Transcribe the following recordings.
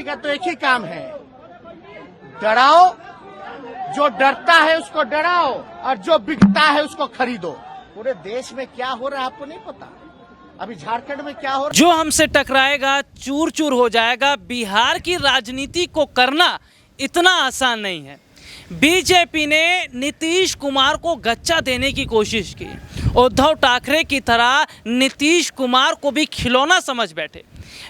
का तो एक ही काम है, डराओ, जो डरता है उसको डराओ और जो बिकता है उसको खरीदो। पूरे देश में क्या हो रहा है आपको नहीं पता, अभी झारखंड में क्या हो रहा है। जो हमसे टकराएगा चूर चूर हो जाएगा। बिहार की राजनीति को करना इतना आसान नहीं है। बीजेपी ने नीतीश कुमार को गच्चा देने की कोशिश की। उद्धव ठाकरे की तरह नीतीश कुमार को भी खिलौना समझ बैठे,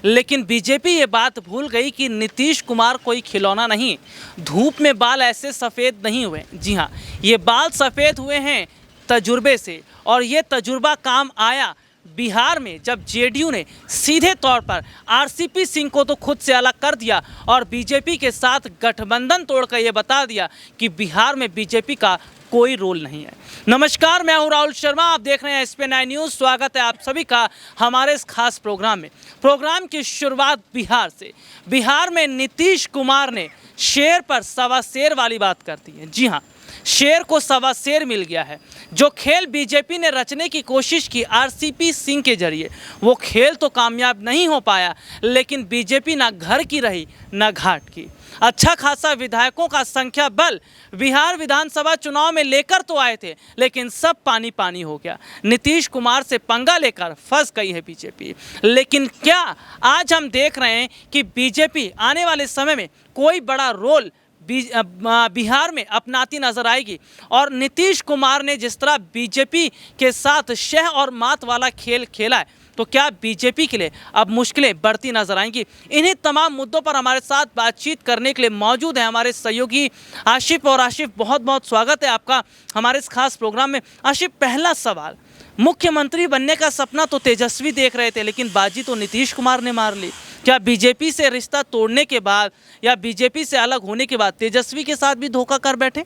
लेकिन बीजेपी ये बात भूल गई कि नीतीश कुमार कोई खिलौना नहीं। धूप में बाल ऐसे सफ़ेद नहीं हुए। जी हाँ, ये बाल सफ़ेद हुए हैं तजुर्बे से, और ये तजुर्बा काम आया बिहार में जब जेडीयू ने सीधे तौर पर आरसीपी सिंह को तो खुद से अलग कर दिया और बीजेपी के साथ गठबंधन तोड़कर ये बता दिया कि बिहार में बीजेपी का कोई रोल नहीं है। नमस्कार, मैं हूं राहुल शर्मा, आप देख रहे हैं SPN9 न्यूज़। स्वागत है आप सभी का हमारे इस खास प्रोग्राम में। प्रोग्राम की शुरुआत बिहार से। बिहार में नीतीश कुमार ने शेर पर सवा शेर वाली बात कर दी है। जी हाँ, शेर को सवा शेर मिल गया है। जो खेल बीजेपी ने रचने की कोशिश की आरसीपी सिंह के जरिए, वो खेल तो कामयाब नहीं हो पाया, लेकिन बीजेपी ना घर की रही ना घाट की। अच्छा खासा विधायकों का संख्या बल बिहार विधानसभा चुनाव में लेकर तो आए थे, लेकिन सब पानी पानी हो गया। नीतीश कुमार से पंगा लेकर फंस गई है बीजेपी। लेकिन क्या आज हम देख रहे हैं कि बीजेपी आने वाले समय में कोई बड़ा रोल बिहार में अपनाती नजर आएगी? और नीतीश कुमार ने जिस तरह बीजेपी के साथ शह और मात वाला खेल खेला है, तो क्या बीजेपी के लिए अब मुश्किलें बढ़ती नजर आएंगी? इन्हीं तमाम मुद्दों पर हमारे साथ बातचीत करने के लिए मौजूद है हमारे सहयोगी आशिफ। और आशिफ, बहुत बहुत स्वागत है आपका हमारे इस खास प्रोग्राम में। आशिफ, पहला सवाल, मुख्यमंत्री बनने का सपना तो तेजस्वी देख रहे थे, लेकिन बाजी तो नीतीश कुमार ने मार ली। क्या बीजेपी से रिश्ता तोड़ने के बाद या बीजेपी से अलग होने के बाद तेजस्वी के साथ भी धोखा कर बैठे?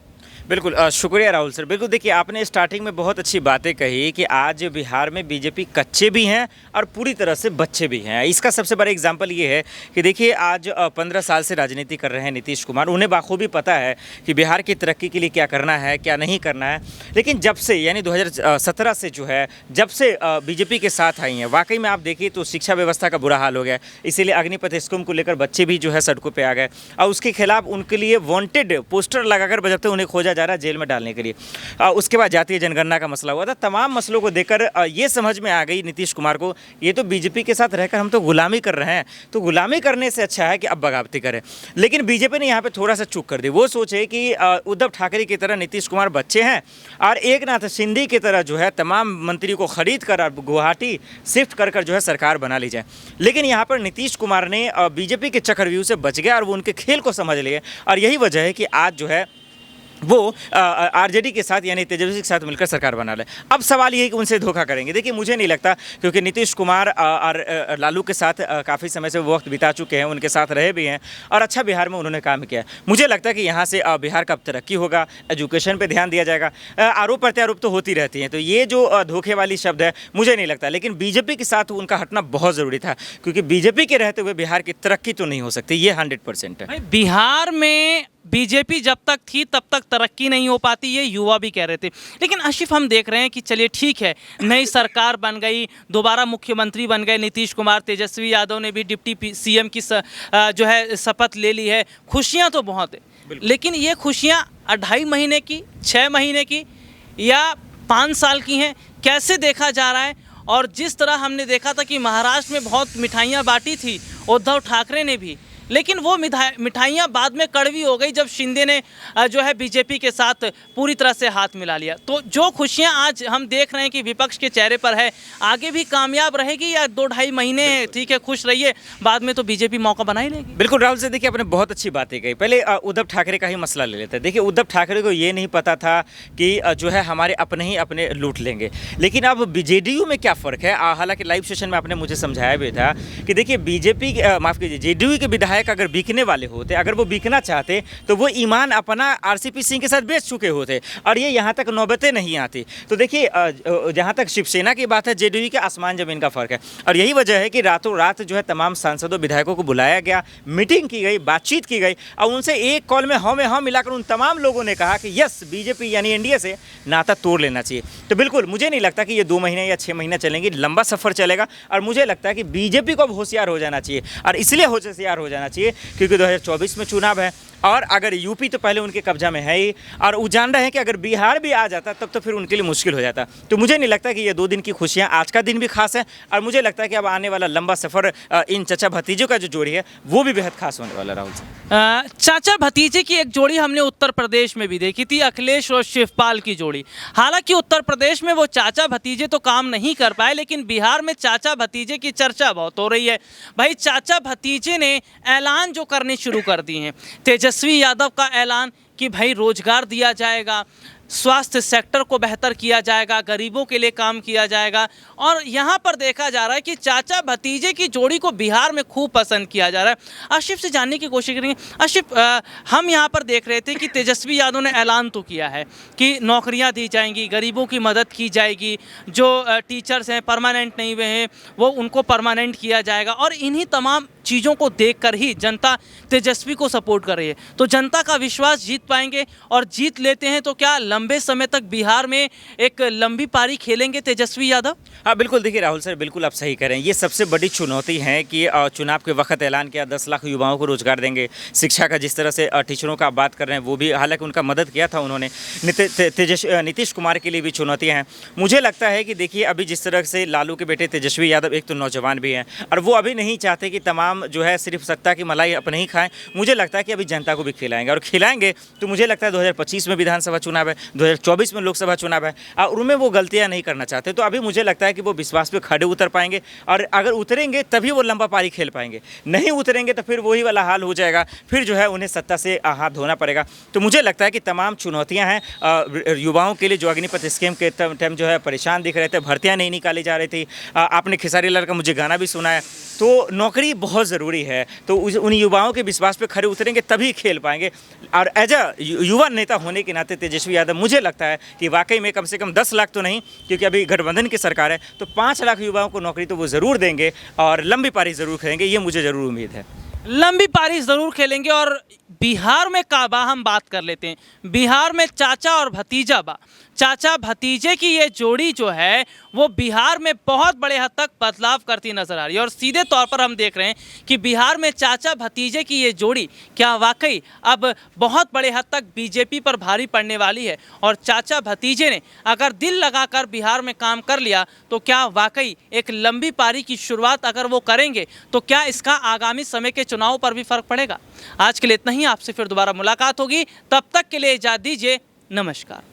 बिल्कुल, शुक्रिया राहुल सर। बिल्कुल, देखिए आपने स्टार्टिंग में बहुत अच्छी बातें कही कि आज बिहार में बीजेपी कच्चे भी हैं और पूरी तरह से बच्चे भी हैं। इसका सबसे बड़ा एग्जांपल ये है कि देखिए आज 15 साल से राजनीति कर रहे हैं नीतीश कुमार। उन्हें बाखूबी पता है कि बिहार की तरक्की के लिए क्या करना है, क्या नहीं करना है। लेकिन जब से यानी 2017 से जो है, जब से बीजेपी के साथ आई हैं, वाकई में आप देखिए तो शिक्षा व्यवस्था का बुरा हाल हो गया। इसीलिए अग्निपथ स्कीम को लेकर बच्चे भी जो है सड़कों पर आ गए और उसके खिलाफ उनके लिए वांटेड पोस्टर लगाकर बजाते उन्हें खोजा जा रहा है जेल में डालने के लिए। उसके बाद जातीय जनगणना का मसला हुआ था। तमाम मसलों को देखकर ये समझ में आ गई नीतीश कुमार को, ये तो बीजेपी के साथ रहकर हम तो गुलामी कर रहे हैं, तो गुलामी करने से अच्छा है कि अब बगावती करें। लेकिन बीजेपी ने यहाँ पे थोड़ा सा चूक कर दी। वो सोचे कि उद्धव ठाकरे की तरह नीतीश कुमार बच्चे हैं और एकनाथ शिंदे की तरह जो है तमाम मंत्री को खरीद कर गुवाहाटी शिफ्ट कर जो है सरकार बना ली जाए। लेकिन यहाँ पर नीतीश कुमार ने बीजेपी के चक्रव्यूह से बच गया और वो उनके खेल को समझ लिए, और यही वजह है कि आज जो है वो आरजेडी के साथ यानी तेजस्वी के साथ मिलकर सरकार बना ले। अब सवाल ये है कि उनसे धोखा करेंगे। देखिए मुझे नहीं लगता, क्योंकि नीतीश कुमार और लालू के साथ काफ़ी समय से वो वक्त बिता चुके हैं, उनके साथ रहे भी हैं और अच्छा बिहार में उन्होंने काम किया है। मुझे लगता है कि यहाँ से बिहार का तरक्की होगा, एजुकेशन पर ध्यान दिया जाएगा। आरोप प्रत्यारोप तो होती रहती हैं, तो ये जो धोखे वाली शब्द है मुझे नहीं लगता। लेकिन बीजेपी के साथ उनका हटना बहुत ज़रूरी था, क्योंकि बीजेपी के रहते हुए बिहार की तरक्की तो नहीं हो सकती, ये 100% है। बिहार में बीजेपी जब तक थी तब तक तरक्की नहीं हो पाती, ये युवा भी कह रहे थे। लेकिन आशिफ, हम देख रहे हैं कि चलिए ठीक है, नई सरकार बन गई, दोबारा मुख्यमंत्री बन गए नीतीश कुमार, तेजस्वी यादव ने भी डिप्टी सीएम की जो है शपथ ले ली है। खुशियां तो बहुत है, लेकिन ये खुशियां 2.5 महीने की, 6 महीने की या 5 साल की हैं, कैसे देखा जा रहा है? और जिस तरह हमने देखा था कि महाराष्ट्र में बहुत मिठाइयाँ बांटी थी उद्धव ठाकरे ने भी, लेकिन वो मिठाइयाँ बाद में कड़वी हो गई जब शिंदे ने जो है बीजेपी के साथ पूरी तरह से हाथ मिला लिया। तो जो खुशियाँ आज हम देख रहे हैं कि विपक्ष के चेहरे पर है, आगे भी कामयाब रहेगी या 2-2.5 महीने है, ठीक है खुश रहिए, बाद में तो बीजेपी मौका बना ही लेगी? बिल्कुल राहुल से, देखिए आपने बहुत अच्छी बातें कही। पहले उद्धव ठाकरे का ही मसला ले लेते हैं। देखिए उद्धव ठाकरे को ये नहीं पता था कि जो है हमारे अपने ही अपने लूट लेंगे। लेकिन अब जेडीयू में क्या फ़र्क है, हालांकि लाइव सेशन में आपने मुझे समझाया भी था कि देखिए बीजेपी माफ़ कीजिए जेडीयू के विधायक अगर बिकने वाले होते, अगर वो बिकना चाहते तो वो ईमान अपना आरसीपी सिंह के साथ बेच चुके होते और ये यहाँ तक नौबतें नहीं आती। तो देखिए जहाँ तक शिवसेना की बात है, जेडीयू के आसमान ज़मीन का फ़र्क है, और यही वजह है कि रातों रात जो है तमाम सांसदों विधायकों को बुलाया गया, मीटिंग की गई, बातचीत की गई और उनसे एक कॉल में हाँ मिलाकर उन तमाम लोगों ने कहा कि यस, बीजेपी यानी एनडीए से नाता तोड़ लेना चाहिए। तो बिल्कुल मुझे नहीं लगता कि ये 2 महीने या 6 महीने चलेंगे, लंबा सफ़र चलेगा और मुझे लगता है कि बीजेपी को अब होशियार हो जाना चाहिए। और इसलिए होशियार हो जाना चाहिए, क्योंकि 2024 में चुनाव है और अगर यूपी तो पहले उनके कब्जा में है ही, और वो जान रहे हैं कि अगर बिहार भी आ जाता तब तो फिर उनके लिए मुश्किल हो जाता। तो मुझे नहीं लगता कि ये 2 दिन की खुशियाँ, आज का दिन भी खास है और मुझे लगता है कि अब आने वाला लंबा सफ़र इन चाचा भतीजों का जो जोड़ी है वो भी बेहद खास होने वाला। राहुल साहब, चाचा भतीजे की एक जोड़ी हमने उत्तर प्रदेश में भी देखी थी, अखिलेश और शिवपाल की जोड़ी। हालांकि उत्तर प्रदेश में वो चाचा भतीजे तो काम नहीं कर पाए, लेकिन बिहार में चाचा भतीजे की चर्चा बहुत हो रही है। भाई चाचा भतीजे ने ऐलान जो करने शुरू कर दिए हैं, तेजस्वी यादव का ऐलान कि भाई रोजगार दिया जाएगा, स्वास्थ्य सेक्टर को बेहतर किया जाएगा, गरीबों के लिए काम किया जाएगा, और यहाँ पर देखा जा रहा है कि चाचा भतीजे की जोड़ी को बिहार में खूब पसंद किया जा रहा है। आशिफ से जानने की कोशिश करेंगे। आशिफ, हम यहाँ पर देख रहे थे कि तेजस्वी यादव ने ऐलान तो किया है कि नौकरियाँ दी जाएंगी, गरीबों की मदद की जाएगी, जो टीचर्स हैं परमानेंट नहीं हुए हैं वो उनको परमानेंट किया जाएगा, और इन्हीं तमाम चीज़ों को देखकर ही जनता तेजस्वी को सपोर्ट कर रही है। तो जनता का विश्वास जीत पाएंगे, और जीत लेते हैं तो क्या लंबे समय तक बिहार में एक लंबी पारी खेलेंगे तेजस्वी यादव? हाँ बिल्कुल, देखिए राहुल सर, बिल्कुल आप सही कह रहे हैं। ये सबसे बड़ी चुनौती है कि चुनाव के वक्त ऐलान किया 10 लाख युवाओं को रोजगार देंगे, शिक्षा का जिस तरह से टीचरों का आप बात कर रहे हैं वो भी, हालांकि उनका मदद किया था उन्होंने। नीतीश कुमार के लिए भी चुनौतियाँ हैं। मुझे लगता है कि देखिए अभी जिस तरह से लालू के बेटे तेजस्वी यादव एक तो नौजवान भी हैं और वो अभी नहीं चाहते कि तमाम जो है सिर्फ सत्ता की मलाई अपने ही खाएं। मुझे लगता है कि अभी जनता को भी खिलाएंगे, और खिलाएंगे तो मुझे लगता है 2025 में विधानसभा चुनाव है, 2024 में लोकसभा चुनाव है, और उनमें वो गलतियां नहीं करना चाहते। तो अभी मुझे लगता है कि वो विश्वास पे खड़े उतर पाएंगे, और अगर उतरेंगे तभी वो लंबा पारी खेल पाएंगे। नहीं उतरेंगे तो फिर वही वाला हाल हो जाएगा, फिर जो है उन्हें सत्ता से हाथ धोना पड़ेगा। तो मुझे लगता है कि तमाम चुनौतियाँ हैं युवाओं के लिए, जो अग्निपथ स्कीम के टाइम जो है परेशान दिख रहे थे, भर्तियाँ नहीं निकाली जा रही थी। आपने खेसारी लाल का मुझे गाना भी सुना है। तो नौकरी बहुत ज़रूरी है, तो उन युवाओं के विश्वास पे खड़े उतरेंगे तभी खेल पाएंगे। और एज अ युवा नेता होने के नाते तेजस्वी यादव मुझे लगता है कि वाकई में कम से कम 10 लाख तो नहीं, क्योंकि अभी गठबंधन की सरकार है, तो 5 लाख युवाओं को नौकरी तो वो ज़रूर देंगे और लंबी पारी ज़रूर खेलेंगे, ये मुझे ज़रूर उम्मीद है। लंबी पारी ज़रूर खेलेंगे। और बिहार में काबा हम बात कर लेते हैं। बिहार में चाचा और भतीजा बा, चाचा भतीजे की ये जोड़ी जो है वो बिहार में बहुत बड़े हद तक बदलाव करती नजर आ रही है। और सीधे तौर पर हम देख रहे हैं कि बिहार में चाचा भतीजे की ये जोड़ी क्या वाकई अब बहुत बड़े हद तक बीजेपी पर भारी पड़ने वाली है। और चाचा भतीजे ने अगर दिल लगाकर बिहार में काम कर लिया तो क्या वाकई एक लंबी पारी की शुरुआत अगर वो करेंगे तो क्या इसका आगामी समय के चुनाव पर भी फर्क पड़ेगा। आज के लिए इतना ही, आपसे फिर दोबारा मुलाकात होगी, तब तक के लिए इजाज़त दीजिए, नमस्कार।